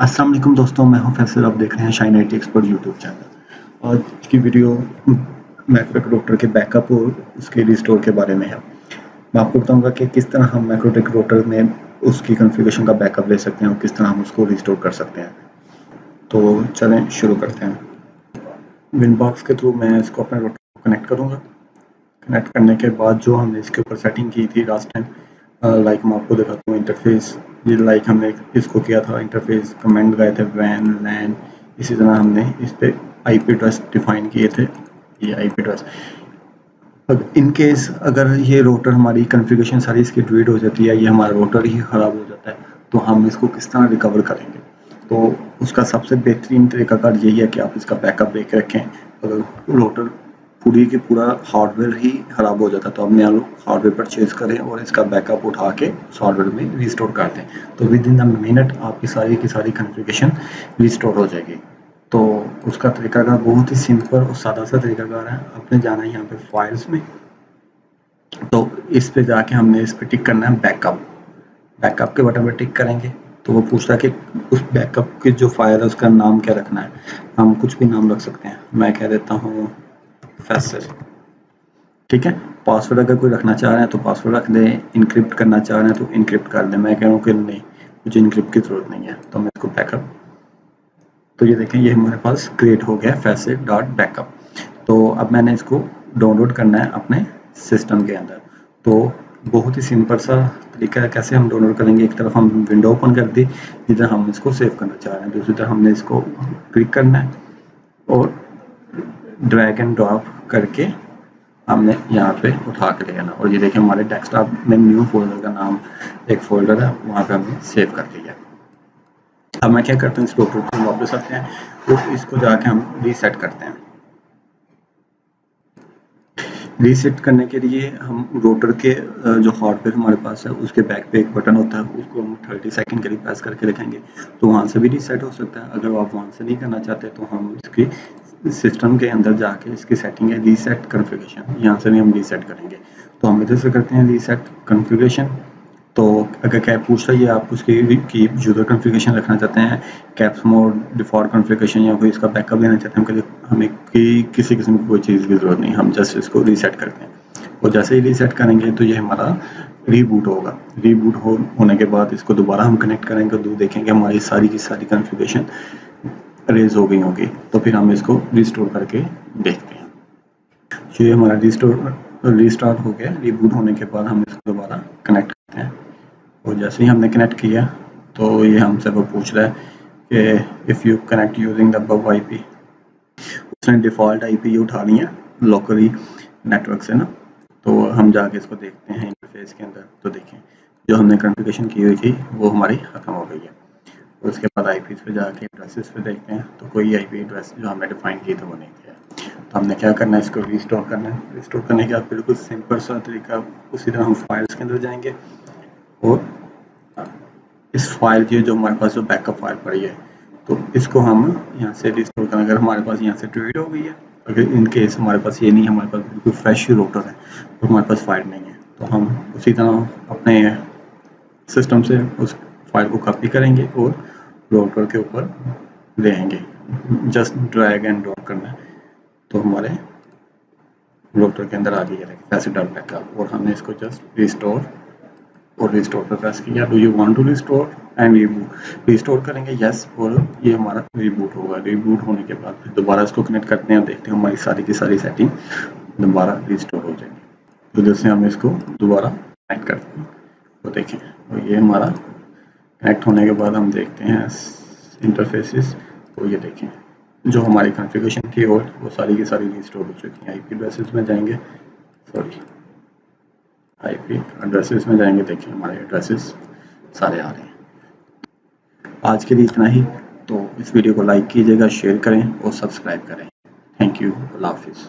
अस्सलाम वालेकुम दोस्तों, मैं हूं फैसल। आप देख रहे हैं shine IT expert YouTube channel. आज की वीडियो मैक्रो रोटर के बैकअप और उसके रिस्टोर के बारे में है। मैं आपको बताऊंगा कि किस तरह हम मैक्रो रोटर में उसकी कॉन्फ़िगरेशन का बैकअप ले सकते हैं और किस तरह हम उसको रिस्टोर कर सकते हैं। तो चलें शुरू करते हैं। विनबॉक्स के थ्रू मैं इसको अपने रोटर को कनेक्ट करूँगा। कनेक्ट करने के बाद जो हमने इसके ऊपर सेटिंग की थी लास्ट टाइम, लाइक मैं आपको दिखाता हूँ इंटरफेस। ये लाइक हमने इसको किया था, इंटरफेस कमेंट गए थे वैन लैन। इसी तरह हमने इस पे आईपी एड्रेस डिफाइन किए थे। ये आईपी एड्रेस इन केस अगर ये रोटर हमारी कॉन्फ़िगरेशन सारी इसकी डिलीट हो जाती है, ये हमारा रोटर ही ख़राब हो जाता है, तो हम इसको किस तरह रिकवर करेंगे। तो उसका सबसे बेहतरीन तरीकाकार यही है कि आप इसका बैकअप लेके रखें। अगर रोटर पूरी की पूरा हार्डवेयर ही ख़राब हो जाता है तो आप नया हार्डवेयर परचेज़ करें और इसका बैकअप उठा के उस हार्डवेयर में रिस्टोर कर दें, तो विद इन द मिनट आपकी सारी की सारी कॉन्फ़िगरेशन रिस्टोर हो जाएगी। तो उसका तरीकाकार बहुत ही सिंपल और सादा सा तरीकाकार है। आपने जाना है यहाँ पे फाइल्स में, तो इस पे जाके हमने इस पे टिक करना है बैकअप। बैकअप के बटन पे टिक करेंगे तो वो पूछता है कि उस बैकअप की जो फाइल है उसका नाम क्या रखना है। हम कुछ भी नाम रख सकते हैं, मैं कह देता हूँ फैसल। ठीक है, पासवर्ड अगर कोई रखना चाह रहे हैं तो पासवर्ड रख दें, इनक्रिप्ट करना चाह रहे हैं तो इनक्रिप्ट कर दें। मैं कह रहा हूँ कि नहीं, मुझे इनक्रिप्ट की ज़रूरत नहीं है, तो मैं इसको बैकअप। तो ये देखें, ये हमारे पास क्रिएट हो गया facet.backup। तो अब मैंने इसको डाउनलोड करना है अपने सिस्टम के अंदर। तो बहुत ही सिंपल सा तरीका है कैसे हम डाउनलोड करेंगे। एक तरफ हम विंडो ओपन कर दी जिधर हम इसको सेव करना चाह रहे हैं, दूसरी तरफ हमने इसको क्लिक करना है और ड्रैग एंड ड्रॉप करके हमने यहाँ पे उठा के ले आना। और ये देखिए हमारे डेस्कटॉप में न्यू फोल्डर का नाम एक फोल्डर है, वहाँ पे हमने सेव कर लिया। अब मैं क्या करता हूँ, इस रोटर पे वापस आते हैं तो इसको जाके हम रीसेट करते हैं। रीसेट करने के लिए हम रोटर के जो हार्डवेयर हमारे पास है उसके बैक पे एक बटन होता है, उसको हम 30 सेकंड के लिए प्रेस करके रखेंगे तो वहाँ से भी रीसेट हो सकता है। अगर आप वहाँ से नहीं करना चाहते तो हम इसकी सिस्टम के अंदर जाके इसकी सेटिंग है रीसेट कॉन्फ़िगरेशन, यहाँ से भी हम रीसेट करेंगे। तो हम इधर से करते हैं रीसेट कॉन्फ़िगरेशन। तो अगर कैप पूछ रही है आप उसकी यूज़र कॉन्फ़िगरेशन रखना चाहते हैं, कैप्स मोड, डिफ़ॉल्ट कॉन्फ़िगरेशन, या कोई इसका बैकअप लेना चाहते हैं, हमें किसी किस्म की कोई चीज़ की ज़रूरत नहीं, हम जस्ट इसको रीसेट करते हैं। और जैसे ही रीसेट करेंगे तो ये हमारा रीबूट होगा। रीबूट होने के बाद इसको दोबारा हम कनेक्ट करेंगे तो देखेंगे हमारी सारी की सारी कॉन्फ़िगरेशन रेज हो गई होगी। तो फिर हम इसको रिस्टोर करके देखते हैं। ये हमारा रिस्टार्ट हो गया। रीबूट होने के बाद हम इसको दोबारा कनेक्ट करते हैं और जैसे ही हमने कनेक्ट किया तो ये हमसे वो पूछ रहा है कि if you connect using the above IP. उसने डिफ़ॉल्ट आईपी उठा ली है लोकली नेटवर्क से ना। तो हम जाके इसको देखते हैं इंटरफेस के अंदर, तो देखें जो हमने कॉन्फ़िगरेशन की हुई थी वो हमारी ख़त्म हो गई है। और उसके बाद आईपी पे जाके एड्रेसेस पे देखते हैं तो कोई आईपी एड्रेस जो हमने डिफाइन की थी वो नहीं थी। तो हमने क्या करना है, इसको रिस्टोर करना है। रिस्टोर करने के बाद बिल्कुल सिंपल सा तरीका, उसी तरह हम फाइल्स के अंदर जाएंगे और इस फाइल की जो हमारे पास जो बैकअप फाइल पड़ी है तो इसको हम यहाँ से रिस्टोर करें। अगर हमारे पास यहाँ से डिलीट हो गई है, अगर इन केस हमारे पास ये नहीं, हमारे पास बिल्कुल फ्रेश ही रोटर है तो हमारे पास फाइल नहीं है, तो हम उसी तरह अपने सिस्टम से उस फाइल को कॉपी करेंगे और रोटर के ऊपर ले आएंगे। जस्ट ड्रैग एंड ड्रॉप करना है तो हमारे रोटर के अंदर आ गई है facet.backup। और हमने इसको जस्ट रिस्टोर और रिस्टोर पर प्रेस किया। Do you want to restore and restore करेंगे यस, और ये हमारा रिबूट होगा। रिबूट होने के बाद फिर दोबारा इसको कनेक्ट करते हैं और देखते हैं हमारी सारी की सारी सेटिंग दोबारा रिस्टोर हो जाएगी। तो जैसे हम इसको दोबारा कनेक्ट करते हैं तो देखें, तो ये हमारा कनेक्ट होने के बाद हम देखते हैं इंटरफेसेस। तो ये देखें जो हमारी कॉन्फ़िगरेशन थी और वो सारी की सारी रिस्टोर हो चुकी हैं। आईपी एड्रेसेस में जाएंगे, आईपी एड्रेसेस में जाएंगे, देखिए हमारे एड्रेसेस सारे आ रहे हैं। आज के लिए इतना ही। तो इस वीडियो को लाइक कीजिएगा, शेयर करें और सब्सक्राइब करें। थैंक यू, अल्लाह हाफिज़।